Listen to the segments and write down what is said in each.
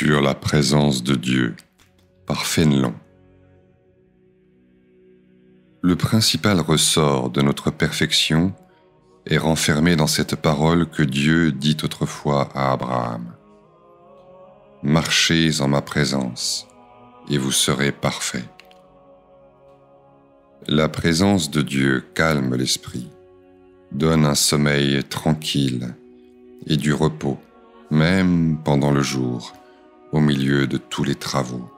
sur la présence de Dieu par Fénelon. Le principal ressort de notre perfection est renfermé dans cette parole que Dieu dit autrefois à Abraham. « Marchez en ma présence, et vous serez parfaits. » La présence de Dieu calme l'esprit, donne un sommeil tranquille et du repos, même pendant le jour, au milieu de tous les travaux.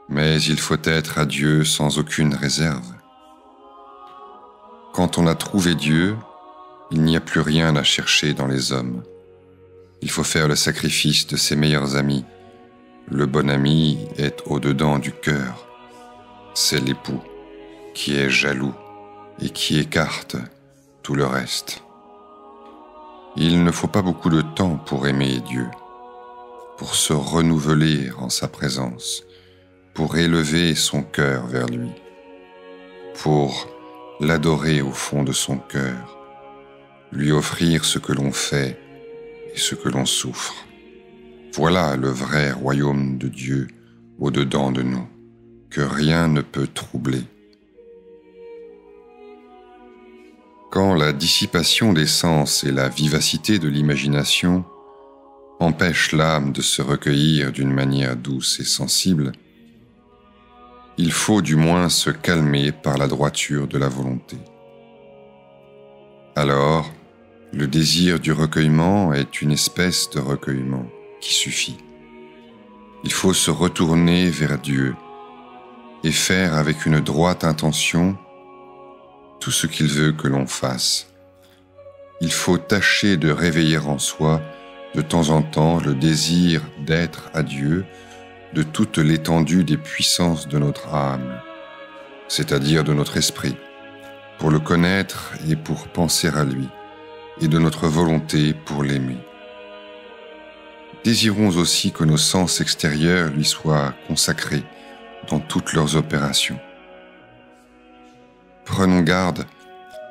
Mais il faut être à Dieu sans aucune réserve. Quand on a trouvé Dieu, il n'y a plus rien à chercher dans les hommes. Il faut faire le sacrifice de ses meilleurs amis. Le bon ami est au-dedans du cœur. C'est l'époux qui est jaloux et qui écarte tout le reste. Il ne faut pas beaucoup de temps pour aimer Dieu, pour se renouveler en sa présence, pour élever son cœur vers lui, pour l'adorer au fond de son cœur, lui offrir ce que l'on fait et ce que l'on souffre. Voilà le vrai royaume de Dieu au-dedans de nous, que rien ne peut troubler. Quand la dissipation des sens et la vivacité de l'imagination empêchent l'âme de se recueillir d'une manière douce et sensible, il faut du moins se calmer par la droiture de la volonté. Alors, le désir du recueillement est une espèce de recueillement qui suffit. Il faut se retourner vers Dieu et faire avec une droite intention tout ce qu'il veut que l'on fasse. Il faut tâcher de réveiller en soi de temps en temps le désir d'être à Dieu de toute l'étendue des puissances de notre âme, c'est-à-dire de notre esprit, pour le connaître et pour penser à lui, et de notre volonté pour l'aimer. Désirons aussi que nos sens extérieurs lui soient consacrés dans toutes leurs opérations. Prenons garde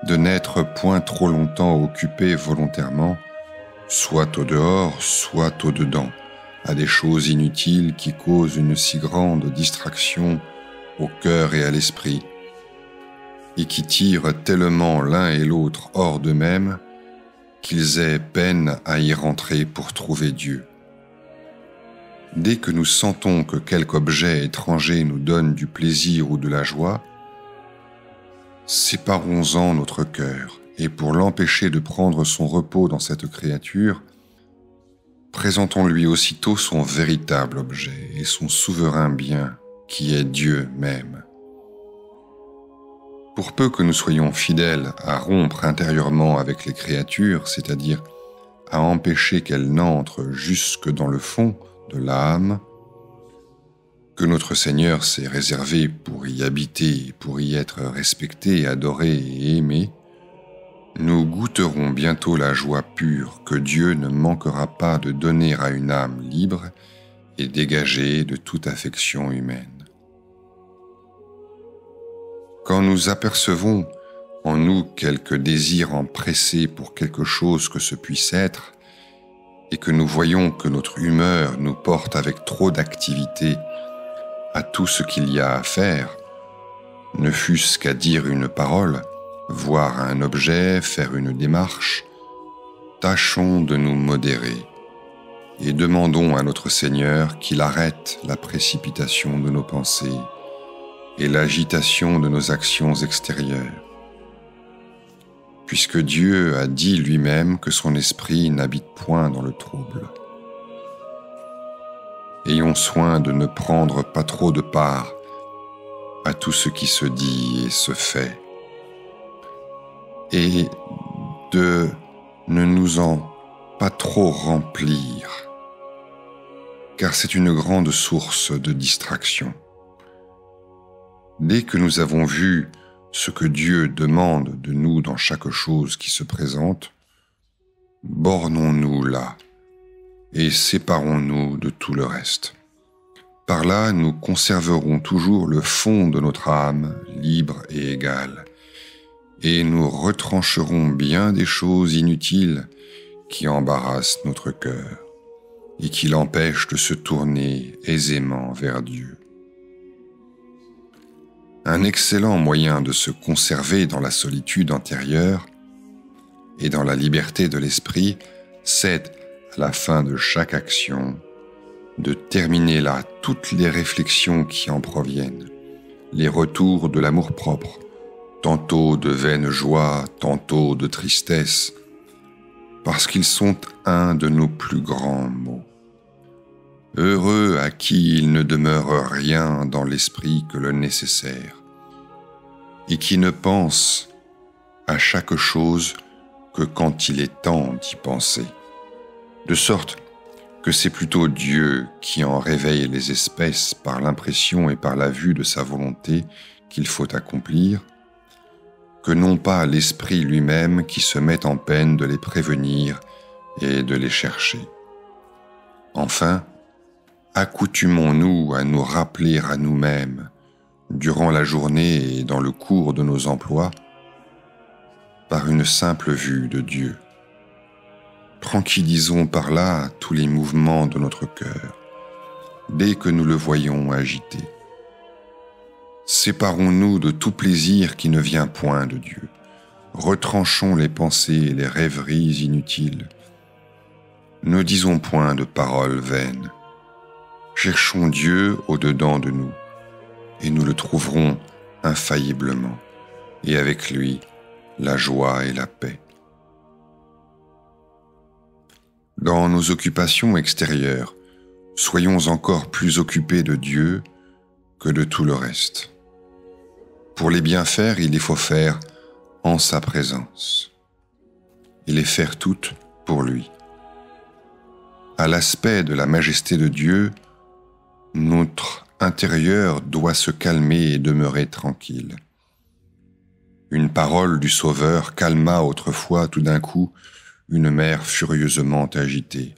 de n'être point trop longtemps occupés volontairement, soit au dehors, soit au dedans, à des choses inutiles qui causent une si grande distraction au cœur et à l'esprit, et qui tirent tellement l'un et l'autre hors d'eux-mêmes qu'ils aient peine à y rentrer pour trouver Dieu. Dès que nous sentons que quelque objet étranger nous donne du plaisir ou de la joie, séparons-en notre cœur, et pour l'empêcher de prendre son repos dans cette créature, présentons-lui aussitôt son véritable objet et son souverain bien, qui est Dieu même. Pour peu que nous soyons fidèles à rompre intérieurement avec les créatures, c'est-à-dire à empêcher qu'elles n'entrent jusque dans le fond de l'âme, que notre Seigneur s'est réservé pour y habiter, pour y être respecté, adoré et aimé, nous goûterons bientôt la joie pure que Dieu ne manquera pas de donner à une âme libre et dégagée de toute affection humaine. Quand nous apercevons en nous quelque désir empressé pour quelque chose que ce puisse être, et que nous voyons que notre humeur nous porte avec trop d'activité à tout ce qu'il y a à faire, ne fût-ce qu'à dire une parole, voir un objet, faire une démarche, tâchons de nous modérer et demandons à notre Seigneur qu'il arrête la précipitation de nos pensées et l'agitation de nos actions extérieures, puisque Dieu a dit lui-même que son esprit n'habite point dans le trouble. Ayons soin de ne prendre pas trop de part à tout ce qui se dit et se fait, et de ne nous en pas trop remplir, car c'est une grande source de distraction. Dès que nous avons vu ce que Dieu demande de nous dans chaque chose qui se présente, bornons-nous là et séparons-nous de tout le reste. Par là, nous conserverons toujours le fond de notre âme libre et égale, et nous retrancherons bien des choses inutiles qui embarrassent notre cœur, et qui l'empêche de se tourner aisément vers Dieu. Un excellent moyen de se conserver dans la solitude antérieure et dans la liberté de l'esprit, c'est, à la fin de chaque action, de terminer là toutes les réflexions qui en proviennent, les retours de l'amour-propre, tantôt de vaine joie, tantôt de tristesse, parce qu'ils sont un de nos plus grands maux. Heureux à qui il ne demeure rien dans l'esprit que le nécessaire, et qui ne pense à chaque chose que quand il est temps d'y penser, de sorte que c'est plutôt Dieu qui en réveille les espèces par l'impression et par la vue de sa volonté qu'il faut accomplir, que non pas l'esprit lui-même qui se met en peine de les prévenir et de les chercher. Enfin, accoutumons-nous à nous rappeler à nous-mêmes, durant la journée et dans le cours de nos emplois, par une simple vue de Dieu. Tranquillisons par là tous les mouvements de notre cœur, dès que nous le voyons agité. Séparons-nous de tout plaisir qui ne vient point de Dieu. Retranchons les pensées et les rêveries inutiles. Ne disons point de paroles vaines. Cherchons Dieu au-dedans de nous, et nous le trouverons infailliblement, et avec lui, la joie et la paix. Dans nos occupations extérieures, soyons encore plus occupés de Dieu que de tout le reste. Pour les bien faire, il les faut faire en sa présence, et les faire toutes pour lui. À l'aspect de la majesté de Dieu, notre intérieur doit se calmer et demeurer tranquille. Une parole du Sauveur calma autrefois tout d'un coup une mer furieusement agitée.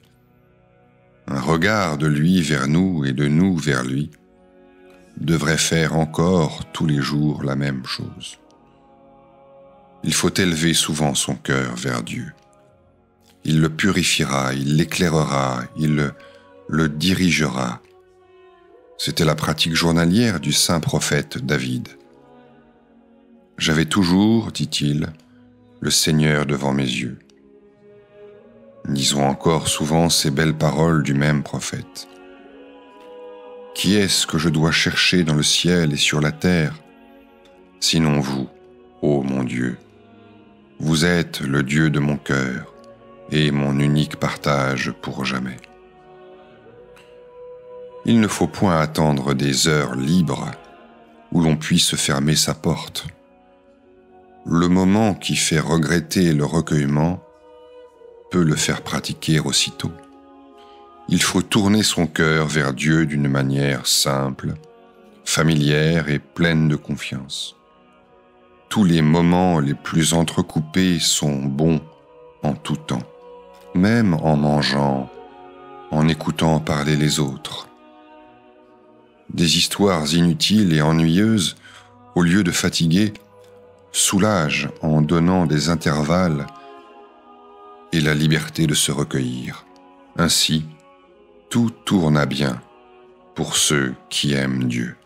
Un regard de lui vers nous et de nous vers lui devrait faire encore tous les jours la même chose. Il faut élever souvent son cœur vers Dieu. Il le purifiera, il l'éclairera, il le dirigera. C'était la pratique journalière du saint prophète David. J'avais toujours, dit-il, le Seigneur devant mes yeux. Disons encore souvent ces belles paroles du même prophète. Qui est-ce que je dois chercher dans le ciel et sur la terre, sinon vous, ô mon Dieu? Vous êtes le Dieu de mon cœur et mon unique partage pour jamais. Il ne faut point attendre des heures libres où l'on puisse fermer sa porte. Le moment qui fait regretter le recueillement peut le faire pratiquer aussitôt. Il faut tourner son cœur vers Dieu d'une manière simple, familière et pleine de confiance. Tous les moments les plus entrecoupés sont bons en tout temps, même en mangeant, en écoutant parler les autres. Des histoires inutiles et ennuyeuses, au lieu de fatiguer, soulagent en donnant des intervalles et la liberté de se recueillir. Ainsi, tout tourne à bien pour ceux qui aiment Dieu.